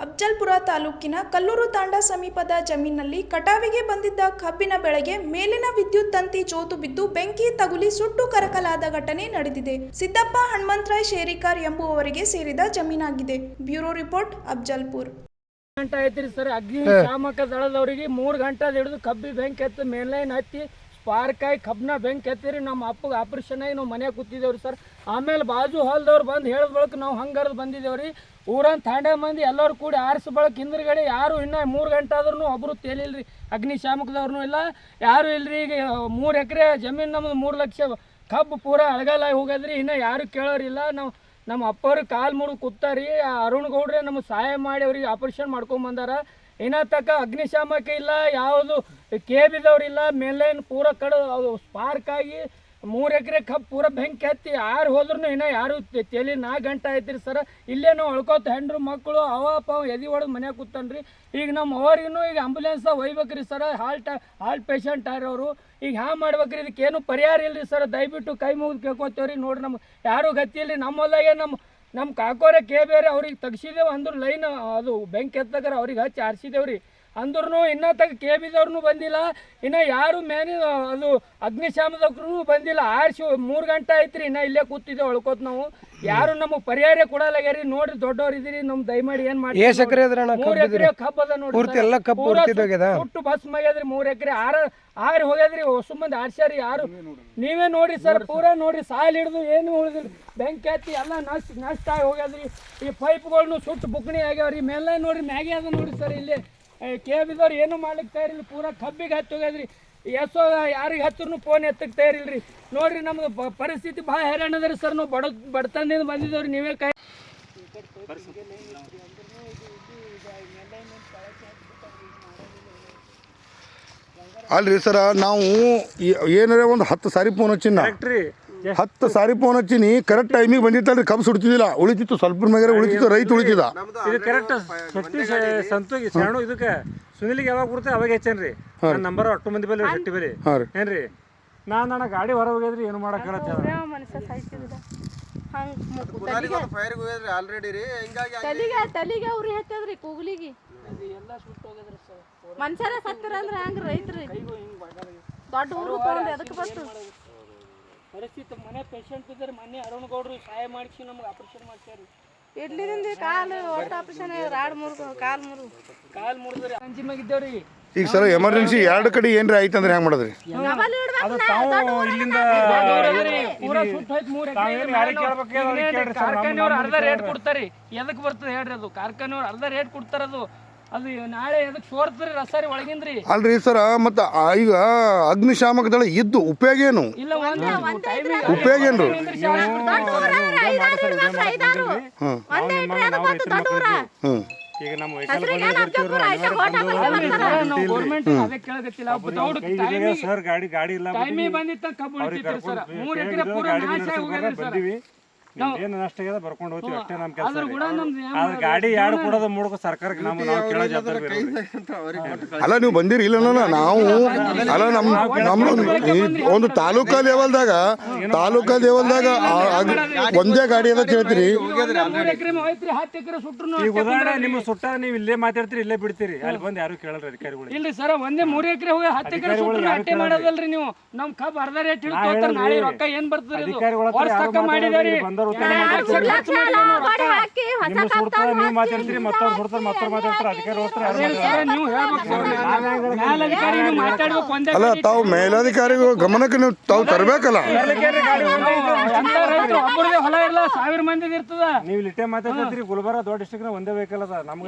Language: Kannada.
ಅಫ್ಜಲ್ಪುರ ತಾಲೂಕಿನ ಕಲ್ಲೂರು ತಾಂಡಾ ಸಮೀಪದ ಜಮೀನಿನಲ್ಲಿ ಕಟಾವಿಗೆ ಬಂದಿದ್ದ ಕಬ್ಬಿನ ಬೆಳೆಗೆ ಮೇಲಿನ ವಿದ್ಯುತ್ ತಂತಿ ಜೋತು ಬಿದ್ದು ಬೆಂಕಿ ತಗುಲಿ ಸುಟ್ಟು ಕರಕಲಾದ ಘಟನೆ ನಡೆದಿದೆ. ಸಿದ್ದಪ್ಪ ಹನುಮಂತರಾಯ್ ಶೇರಿಕಾರ್ ಎಂಬುವವರಿಗೆ ಸೇರಿದ ಜಮೀನಾಗಿದೆ. Bureau report, Afzalpur. ಗಂಟೆ ಐತ್ರಿ ಸರ್. ಅಗ್ನಿಶಾಮಕ ದಳದವರಿಗೆ 3 ಗಂಟೆ ಹಿಡಿದು ಕಬ್ಬಿ ಬೆಂಕಿ ಹತ್ತಿ ಮೇನ್ಲೈನ್ ಹತ್ತಿ ಸ್ಪಾರ್ಕ್ ಆಗಿ ಕಬ್ಬನ ಬೆಂಕಿ ಹತ್ತಿರಿ. ನಮ್ಮ ಅಪ್ಪಗೆ ಆಪರೇಷನ್ ಆಗಿ ನಾವು ಮನೆಯಾಗ ಕೂತಿದ್ದೇವ್ರಿ ಸರ್. ಆಮೇಲೆ ಬಾಜು ಹೊಲ್ದವ್ರು ಬಂದು ಹೇಳಿದ ಬಳಕ ನಾವು ಹಂಗರ್ದು ಬಂದಿದ್ದೇವ್ರಿ. ಊರನ್ ತಾಂಡೆ ಮಂದಿ ಎಲ್ಲರೂ ಕೂಡಿ ಆರಿಸ ಬಳಕ ಹಿಂದ್ಗಡೆ ಯಾರು ಇನ್ನೂ 3 ಗಂಟೆ ಆದ್ರೂ ಒಬ್ಬರು ತೇಲಿಲ್ರಿ. ಅಗ್ನಿಶಾಮಕದವ್ರು ಇಲ್ಲ, ಯಾರು ಇಲ್ರಿ. ಈಗ 3 ಎಕರೆ ಜಮೀನು ನಮ್ಮದು 3 ಲಕ್ಷ ಕಬ್ಬು ಪೂರ ಅಳಗಾಲಾಗಿ ಹೋಗದ್ರಿ. ಇನ್ನೂ ಯಾರು ಕೇಳೋರಿಲ್ಲ. ನಾವು ನಮ್ಮ ಅಪ್ಪವ್ರಿಗೆ ಕಾಲು ಮುರಿದು ಕೂತಾರಿ. ಅರುಣ್ ಗೌಡ್ರೆ ನಮಗೆ ಸಹಾಯ ಮಾಡಿ ಅವ್ರಿಗೆ ಆಪರೇಷನ್ ಮಾಡ್ಕೊಂಬಂದಾರ. ಇನ್ನೂ ತಕ್ಕ ಅಗ್ನಿಶಾಮಕ ಇಲ್ಲ, ಯಾವುದು ಕೇಬಿದವ್ರಿಲ್ಲ. ಮೇನ್ಲೈನ್ ಪೂರ ಕಡೆ ಅದು ಸ್ಪಾರ್ಕ್ ಆಗಿ 3 ಎಕರೆ ಕಬ್ಬು ಪೂರ ಬೆಂಕಿ ಹತ್ತಿ ಯಾರು ಹೋದ್ರೂ ಇನ್ನೂ ಯಾರು ತೇಲಿ 4 ಗಂಟೆ ಆಯ್ತಿರಿ ಸರ್. ಇಲ್ಲೇ ನಾವು ಅಳ್ಕೋತ ಹೆಂಡ್ರು ಮಕ್ಕಳು ಅವ ಎದೆ ಹೊಡೆದು ಮನ್ಯಾಗ ಕೂತಾನ್ರಿ. ಈಗ ನಮ್ಮ ಅವ್ರಿಗೂ ಈಗ ಆಂಬುಲೆನ್ಸ್ ಒಯ್ಬೇಕ್ರಿ ಸರ್. ಹಾರ್ಟ್ ಪೇಷಂಟ್ ಅವರು ಈಗ ಹ್ಯಾಂಗ ಮಾಡ್ಬೇಕ್ರಿ? ಇದಕ್ಕೇನು ಪರಿಹಾರ ಇಲ್ರಿ ಸರ್. ದಯವಿಟ್ಟು ಕೈ ಮುಗಿದು ಕೇಳ್ಕೊತೇವ್ರಿ. ನೋಡ್ರಿ ನಮ್ಗೆ ಯಾರೂ ಗತಿ ಇಲ್ರಿ. ನಮ್ಮ ಹೊಲ್ದಾಗೆ ನಮ್ಮ ಕಾಕೋರೆ ಬೇರೆ ಅವ್ರಿಗೆ ತೆಗ್ಸಿದೇವು ಅಂದ್ರು ಲೈನ್ ಅದು ಬೆಂಕಿ ಎತ್ತಗಾರ ಅವ್ರಿಗೆ ಹಚ್ಚಿ ಆರಿಸಿದೇವ್ರಿ. ಅಂದ್ರೂ ಇನ್ನೂ ತಗ ಕೇಬಿದವ್ರೂ ಬಂದಿಲ್ಲ. ಇನ್ನು ಯಾರು ಅದು ಅಗ್ನಿಶಾಮಕರು ಬಂದಿಲ್ಲ. ಆರಿಸಿ 3 ಗಂಟೆ ಐತ್ರಿ. ಇನ್ನೂ ಇಲ್ಲೇ ಕೂತಿದ್ದೇವೆ ಒಳ್ಕೋತ ನಾವು. ಯಾರು ನಮಗೆ ಪರಿಹಾರ ಕೊಡಲಾಗ್ಯಾರಿ. ನೋಡ್ರಿ ದೊಡ್ಡವ್ರು ಇದ್ದೀರಿ, ನಮ್ ದಯಮಾಡಿ ಏನ್ ಮಾಡಿ 3 ಎಕರೆ ಕಬ್ಬು ಅದ ನೋಡ್ರಿ. ಒಟ್ಟು ಬಸ್ ಮಗ್ಯದ್ರಿ. 3 ಎಕರೆ ಆರಿ ಹೋಗ್ಯದ್ರಿ. ಹೊಸ ಮಂದಿ ಆರ್ಸ್ಯಾರಿ. ಯಾರು ನೀವೇ ನೋಡ್ರಿ ಸರ್. ಪೂರಾ ನೋಡ್ರಿ ಸಾಲ್ ಹಿಡಿದು ಏನು ಉಳಿದ್ರಿ. ಬೆಂಕಿ ಹತ್ತಿ ಎಲ್ಲ ನಷ್ಟ ಆಗಿ ಹೋಗ್ಯದ್ರಿ. ಈ ಪೈಪ್ಗಳ್ನು ಸುಟ್ಟು ಬುಕ್ಣಿ ಆಗ್ಯಾವ್ರಿ. ಮೇಲೆ ನೋಡ್ರಿ ಮ್ಯಾಗೆ ಅದ ನೋಡ್ರಿ ಸರ್. ಇಲ್ಲಿ ಕೇಬಿದವ್ರು ಏನು ಮಾಡ್ಲಿಕ್ಕೆ ತಯಾರಿಲ್ಲ. ಪೂರಾ ಕಬ್ಬಿಗೆ ಹತ್ತಿ ಹೋಗ್ಯದ್ರಿ. ಎಷ್ಟೋ ಯಾರಿಗೆ ಹತ್ತಿರೂ ಫೋನ್ ಎತ್ತಕ್ಕೆ ತಯಾರಿಲ್ರಿ. ನೋಡ್ರಿ ನಮ್ದು ಪರಿಸ್ಥಿತಿ ಭಾಳ ಹೈರಾಣ ಅದ್ರಿ ಸರ್. ನಾವು ಬಡತನದಿಂದ ಬಂದಿದ್ದೇವ್ರಿ. ನೀವೇ ಕೈ ಅಲ್ರಿ ಸರ, ನಾವು ಏನಾರ ಒಂದು 10 ಸಾರಿ ಫೋನ್ ಹಚ್ಚಿನ 10 ಸಾರಿ ಫೋನ್ ಹಚ್ಚಿನಿ. ಕರೆಕ್ಟ್ ಟೈಮಿಗೆ ಬಂದಿತ್ತಲ್ರಿ. ಕಬ್ಬು ಸುಡ್ತಿದ್ದಿಲ್ಲ, ಉಳಿತಿತ್ತು ಸ್ವಲ್ಪ ಮ್ಯಾಗ ಉಳಿತಿತ್ತು. ರೈತ ಉಳಿತಿದ್ದ. ಇದು ಕರೆಕ್ಟ್ ಶಕ್ತಿ ಸಂತೋಗಿ ಶಾಣು. ಇದಕ್ಕೆ ಸುನಿಲಿಗೆ ಯಾವಾಗ ಬರುತ್ತೆ ಅವಾಗ ಹೆಚ್ಚೇನ್ರಿ. ನನ್ನ ನಂಬರ್ 8 ಮಂದಿ ಬಲ್ಲಿ ಶಕ್ತಿ ಬಲ್ಲಿ ಏನ್ರಿ. ನಾನು ಗಾಡಿ ಹೊರ ಹೋಗ್ಯದ್ರಿ. ಏನು ಮಾಡಕ್ಕೆ ತಲಿಗೆ ಅವ್ರಿ ಹತ್ತದ್ರಿ ಕೂಗ್ಲಿಗಿ ಮನ್ಸರ ಸತ್ತಿರ ಅಂದ್ರೆ ಹಂಗ ರೈತ್ರಿ ದೊಡ್ಡ ಊರು ತಗೊಂಡು ಎದಕ್ಕೆ ಬರ್ತು ಪರಿಸ್ಥಿತಿ. ಮನೆ ಪೇಷಂಟ್ ಇದ್ದಾರೆ. ಮೊನ್ನೆ ಅರುಣ್ ಗೌಡ್ರು ಸಹಾಯ ಮಾಡಿಸಿ ನಮ್ಗೆ ಆಪರೇಷನ್ ಮಾಡ್ಸ್ಯಾರಿ. ಇಡ್ಲಿನಿಂದ ಕಾಲು ಒಟ್ಟು ಆಪರೇಷನ್ ರಾಡ್ ಮುರಿದು ಕಾಲು ಮುರಿದ್ರಿ. ಅಂಜಿಮಾಗಿದ್ದೇವ್ರಿ. ಈಗ ಸರ್ ಎಮರ್ಜೆನ್ಸಿ 2 ಕಡೆ ಏನ್ರಿ ಆಯ್ತಂದ್ರೆ ಹೆಂಗ್ ಮಾಡಿದ್ರಿ? ಇಲ್ಲಿಂದ ಪೂರಾ ಸುಟ್ಟು ಹೋಯ್ತು. 3 ಎಕರೆ ಕಾರ್ಖಾನೆಯವ್ರು ಅರ್ಧ ರೇಟ್ ಕೊಡ್ತಾರಿ. ಎದಕ್ ಬರ್ತದೆ ಹೇಳ್ರಿ? ಅದು ಕಾರ್ಖಾನೆಯವ್ರು ಅರ್ಧ ರೇಟ್ ಕೊಡ್ತಾರದು. ಅದು ನಾಳೆ ಎದಕ್ ಸೋರ್ತ್ರಿ ರಸಾರಿ ಒಳಗಿಂದ್ರಿ. ಅಲ್ರಿ ಸರ, ಮತ್ತೆ ಈಗ ಅಗ್ನಿಶಾಮಕ ದಳ ಇದ್ದು ಉಪಯೋಗ ಏನು? ಇಲ್ಲ ಉಪಯೋಗ ಏನ್ರಿ? ಈಗ ನಮ್ಮ ಸರ್ ಗಾಡಿ ಇಲ್ಲ ಬಂದಿತ್ತ ಕಬ್ಬು ಉಳಿತಿತ್ತು ಸರ್. 3 ಎಕರೆ ಪೂರ ನಾಶ ಆಗಿ ಹೋಗ್ಯದ್ರಿ ಸರ್. ಏನು ನಷ್ಟ ಆಗ್ಯದ ಬರ್ಕೊಂಡು ಹೋಗ್ತೀವಿ ಅಷ್ಟೇ. ನಮ್ಮ ಕೆಲಸ ಆದ್ರೆ ಗಾಡಿ ಯಾರು ಕೊಡೋದು ಮೂಡಕ ಸರ್ಕಾರಕ್ಕೆ ನಾವು ಕೇಳೋ ಜವಾಬ್ದಾರಿ. ಅಲ್ಲ ನೀವು ಬಂದಿರಿ ಇಲ್ಲ? ನಾವು ಅಲ್ಲ ನಮ್ಮ ಒಂದು ತಾಲೂಕಾ ಲೆವೆಲ್ದಾಗ ಒಂದೇ ಗಾಡಿ ಅದ ಹೇಳ್ತೀರಿ. ಈಗ ಉದಾಹರಣೆ ನಿಮ್ಮ ಸುಟ್ಟ ನೀವು ಇಲ್ಲೇ ಮಾತಾಡ್ತೀರಿ, ಇಲ್ಲೇ ಬಿಡ್ತೀರಿ. ಅಲ್ಲಿ ಬಂದು ಯಾರು ಕೇಳಲ್ರಿ ಅಧಿಕಾರಿಗಳು. ಇಲ್ರಿ ಸರ್, ಒಂದೇ 3 ಎಕರೆ ಹೋಗಿ 10 ಎಕರೆ ಸುಟ್ಟು ಅಟ್ಟೆ ಮಾಡೋದಲ್ರಿ ನೀವು. ನಮ್ ಕಬ್ಬು ಅರ್ಧ ರೇಟ್ ಹಿಡಿದು ನಾಳೆ ರೊಕ್ಕ ಏನ್ ಬರ್ತದೆ? ಮಾಡಿದಾರಿ. ನಿಮ್ಮ ಸುಡ್ತಾರ ನೀವು ಮಾತಾಡ್ತೀರಿ, ಮತ್ತವ್ರು ಸುಡ್ತಾರ, ಮತ್ತವ್ರು ಮಾತಾಡ್ತಾರ, ಅಧಿಕಾರಿ ಹೋಗ್ತಾರೆ. ನೀವು ಹೇಳ್ಬೇಕು. ಅಲ್ಲ, ತಾವು ಮೇಲಧಿಕಾರಿಗಳು ಗಮನಕ್ಕೆ ನೀವು ತಾವು ತರಬೇಕಲ್ಲ. ಹೊಲ ಇಲ್ಲ, 1000 ಮಂದಿ ಇರ್ತದ. ನೀವು ಇಟ್ಟೆ ಮಾತಾಡ್ತೀರಿ. ಗುಲ್ಬರ್ಗ ದೊಡ್ಡ ಡಿಸ್ಟ್ರಿಕ್ಟ್ ಒಂದೇ ವೆಹಿಕಲ್ ಅದ. ನಮ್ಗೆ